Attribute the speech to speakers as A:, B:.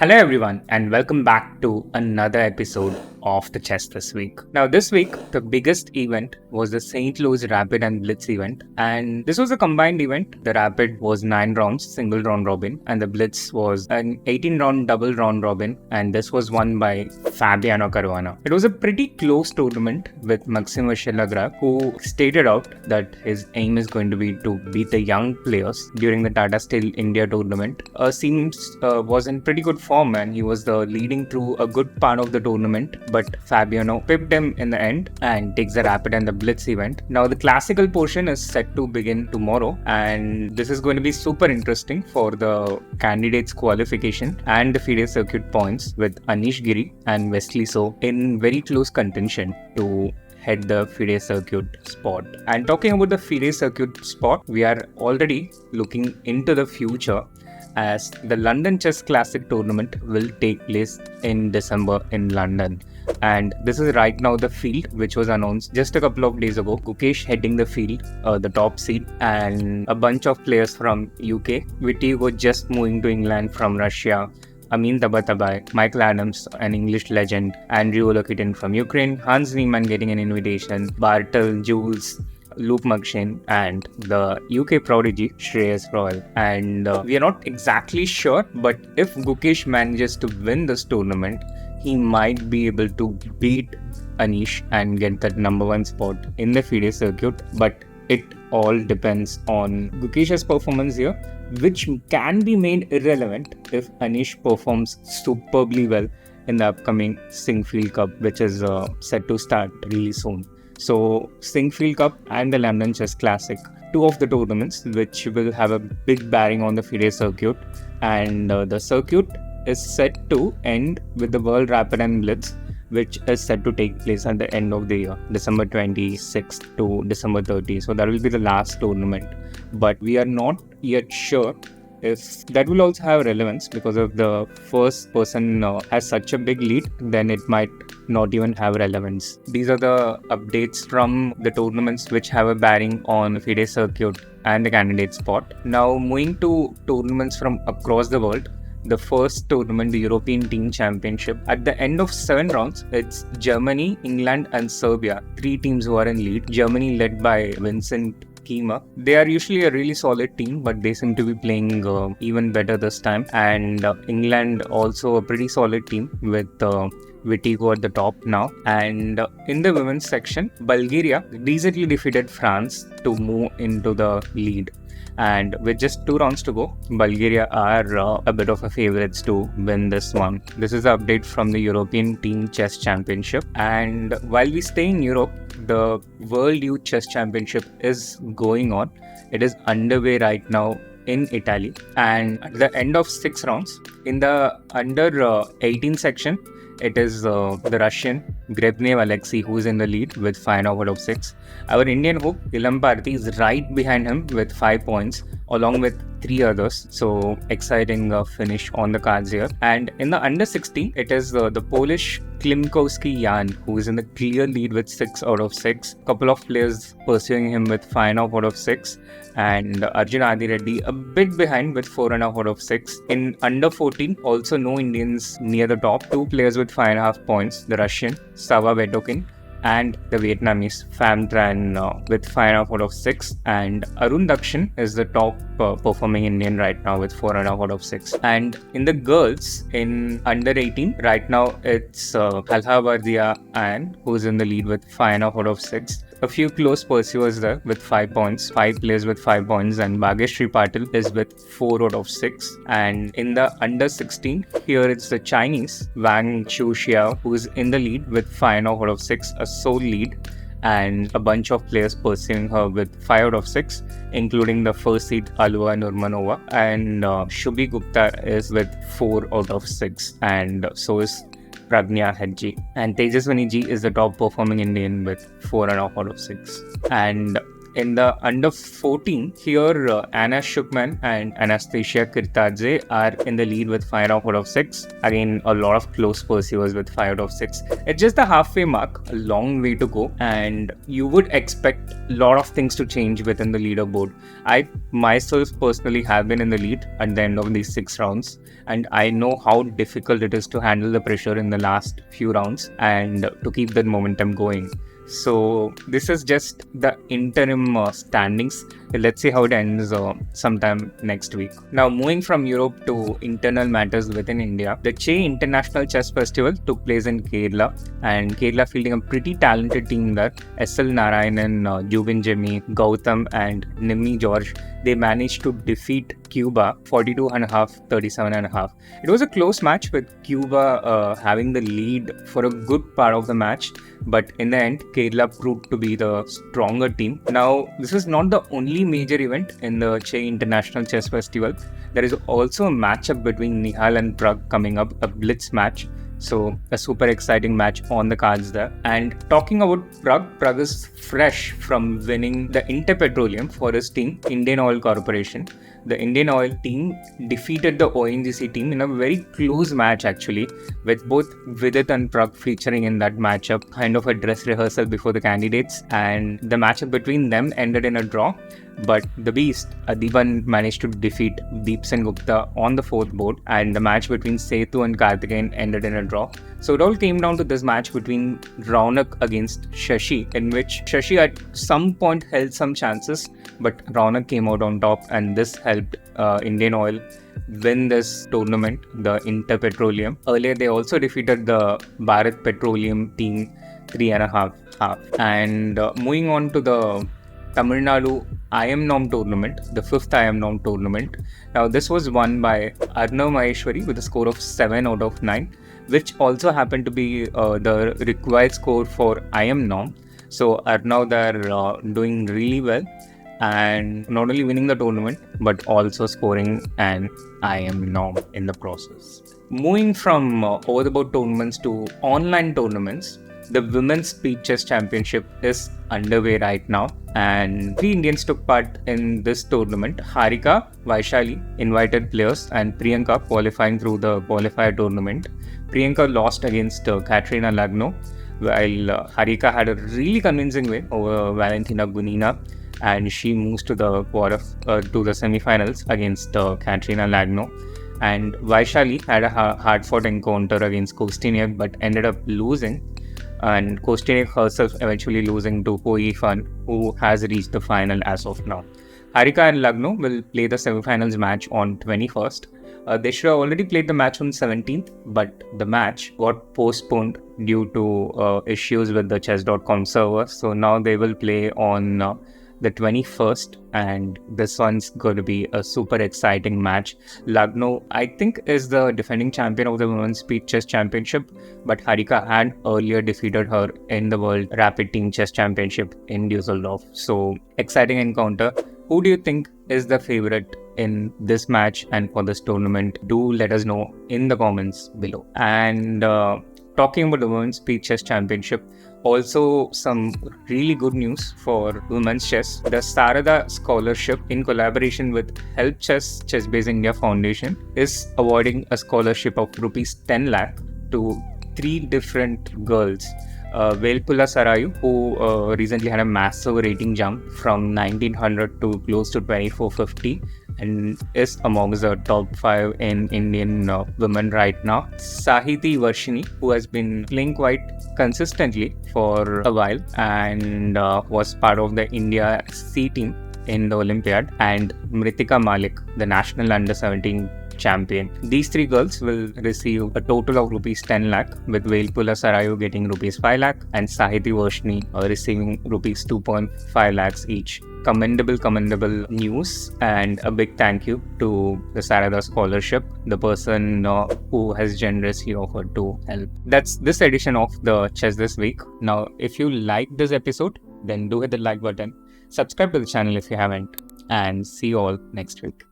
A: Hello everyone and welcome back to another episode of the Chess This Week. Now this week, the biggest event was the St. Louis Rapid and Blitz event, and this was a combined event. The Rapid was 9 rounds, single round robin, and the Blitz was an 18 round double round robin, and this was won by Fabiano. It was a pretty close tournament with Maxime Vachier-Lagrave, who stated out that his aim is going to be to beat the young players during the Tata Steel India tournament. Seems was in pretty good form and he was the leading through a good part of the tournament, but Fabiano pipped him in the end and takes the Rapid and the Blitz event. Now the classical portion is set to begin tomorrow, and this is going to be super interesting for the candidates qualification and the FIDE circuit points, with Anish and Wesley So in very close contention to head the FIDE circuit spot. And talking about the FIDE circuit spot, we are already looking into the future, as the London Chess Classic tournament will take place in December in London. And this is right now the field which was announced just a couple of days ago. Gukesh heading the field, the top seed, and a bunch of players from UK. Vitigo just moving to England from Russia. Amin Tabatabai, Michael Adams, an English legend, Andrew Olokitin from Ukraine, Hans Niemann getting an invitation, Bartel, Jules, Luke Mugshin, and the UK prodigy Shreyas Royal. And we are not exactly sure, but if Gukesh manages to win this tournament, he might be able to beat Anish and get that number 1 spot in the FIDE circuit. But it all depends on Gukesh's performance here, which can be made irrelevant if Anish performs superbly well in the upcoming Singfield Cup, which is set to start really soon. So Singfield Cup and the London Chess Classic, 2 of the tournaments which will have a big bearing on the FIDE circuit, and the circuit is set to end with the World Rapid and Blitz, which is set to take place at the end of the year, December 26th to December 30th. So that will be the last tournament, but we are not yet sure if that will also have relevance, because if the first person has such a big lead, then it might not even have relevance. These are the updates from the tournaments which have a bearing on the FIDE circuit and the candidate spot. Now moving to tournaments from across the world. The first tournament, the European Team Championship. At the end of 7 rounds, it's Germany, England and Serbia, 3 teams who are in lead. Germany led by Vincent Kiemer. They are usually a really solid team, but they seem to be playing even better this time. And England also a pretty solid team with Vitigo at the top now. And in the women's section, Bulgaria recently defeated France to move into the lead. And with just 2 rounds to go, Bulgaria are a bit of a favorites to win this one. This is the update from the European Team Chess Championship. And while we stay in Europe, the World Youth Chess Championship is going on. It is underway right now in Italy. And at the end of 6 rounds, in the under 18 section, it is the Russian Grebnev Alexei who is in the lead with 5 out of 6. Our Indian hope Ilam Bharti is right behind him with 5 points along with 3 others. So exciting finish on the cards here. And in the under 16, it is the Polish Klimkowski Jan who is in the clear lead with 6 out of 6. Couple of players pursuing him with 5 out of 6. And Arjun Adireddy a bit behind with 4.5 out of 6. In under 14, also no Indians near the top. 2 players with 5.5 points, the Russian Sava Vetokin and the Vietnamese Pham Tran with 5.5 out of 6. And Arun Dakshin is the top performing Indian right now with 4.5 out of 6. And in the girls, in under 18, right now it's Halha Ann who's in the lead with 5.5 out of 6. A few close pursuers there with 5 points, 5 players with 5 points, and Bhageshri Patil is with 4 out of 6. And in the under 16, here it's the Chinese Wang Chuxiao who's in the lead with 5.5 out of 6, a sole lead, and a bunch of players pursuing her with 5 out of 6, including the first seed Alua Nurmanova, and Shubhi Gupta is with 4 out of 6, and so is Pragg and Tejaswini Ji is the top performing Indian with 4.5 out of 6. And In the under 14, here Anna Shukman and Anastasia Kirtadze are in the lead with 5 out of 6. Again, a lot of close pursuers with 5 out of 6. It's just the halfway mark, a long way to go, and you would expect a lot of things to change within the leaderboard. I myself personally have been in the lead at the end of these 6 rounds, and I know how difficult it is to handle the pressure in the last few rounds and to keep that momentum going. So this is just the interim standings. Let's see how it ends sometime next week. Now, moving from Europe to internal matters within India, the Che International Chess Festival took place in Kerala, and Kerala fielding a pretty talented team there. S.L. Narayanan, Jubin Jimmy, Gautam and Nimmi George, they managed to defeat Cuba 42.5, 37.5. It was a close match with Cuba having the lead for a good part of the match, but in the end, Kerala proved to be the stronger team. Now, this is not the only major event in the Che International Chess Festival. There is also a matchup between Nihal and Pragg coming up, a blitz match. So, a super exciting match on the cards there. And talking about Pragg is fresh from winning the Interpetroleum for his team, Indian Oil Corporation. The Indian Oil team defeated the ONGC team in a very close match actually, with both Vidit and Pragg featuring in that matchup, kind of a dress rehearsal before the candidates, and the matchup between them ended in a draw. But the beast, Adiban, managed to defeat Deep Sen Gupta on the 4th board, and the match between Setu and Karthikeyan ended in a draw. So it all came down to this match between Raunak against Shashi, in which Shashi at some point held some chances, but Raunak came out on top, and this helped Indian Oil win this tournament, the Interpetroleum. Earlier, they also defeated the Bharat Petroleum team 3.5. And moving on to the Tamil Nadu IM Norm tournament, the 5th IM Norm tournament. Now, this was won by Arnav Maheshwari with a score of 7 out of 9, which also happened to be the required score for IM Norm. So, Arnav, they're doing really well, and not only winning the tournament, but also scoring an IM Norm in the process. Moving from over-the-board tournaments to online tournaments, the Women's Speed Chess Championship is underway right now, and 3 Indians took part in this tournament. Harika, Vaishali, invited players, and Priyanka qualifying through the qualifier tournament. Priyanka lost against Katrina Lagno, while Harika had a really convincing win over Valentina Gunina, and she moves to the semi-finals against Katrina Lagno. And Vaishali had a hard-fought encounter against Kosteniuk, but ended up losing, and Kosteniuk herself eventually losing to Ho Yifan, who has reached the final as of now. Harika and Lagno will play the semi-finals match on 21st. They should have already played the match on 17th, but the match got postponed due to issues with the chess.com server. So now they will play on the 21st, and this one's going to be a super exciting match. Lagno, I think, is the defending champion of the Women's Speed Chess Championship, but Harika had earlier defeated her in the World Rapid Team Chess Championship in Dusseldorf. So, exciting encounter. Who do you think is the favorite in this match and for this tournament? Do let us know in the comments below. And talking about the Women's Speed Chess Championship, also some really good news for women's chess. The Sarada Scholarship, in collaboration with Help Chess Chessbase India Foundation, is awarding a scholarship of rupees 10 lakh to 3 different girls. Velpula Sarayu, who recently had a massive rating jump from 1900 to close to 2450, and is amongst the top 5 in Indian women right now. Sahiti Varshini, who has been playing quite consistently for a while and was part of the India C team in the Olympiad, and Mritika Malik, the national under-17 champion. These 3 girls will receive a total of rupees 10 lakh, with Velpula Sarayu getting rupees 5 lakh and Sahiti Varshini receiving rupees 2.5 lakhs each. Commendable news, and a big thank you to the Sarada Scholarship, the person who has generously offered to help. That's this edition of the Chess This Week. Now, if you like this episode, then do hit the like button, subscribe to the channel if you haven't, and see you all next week.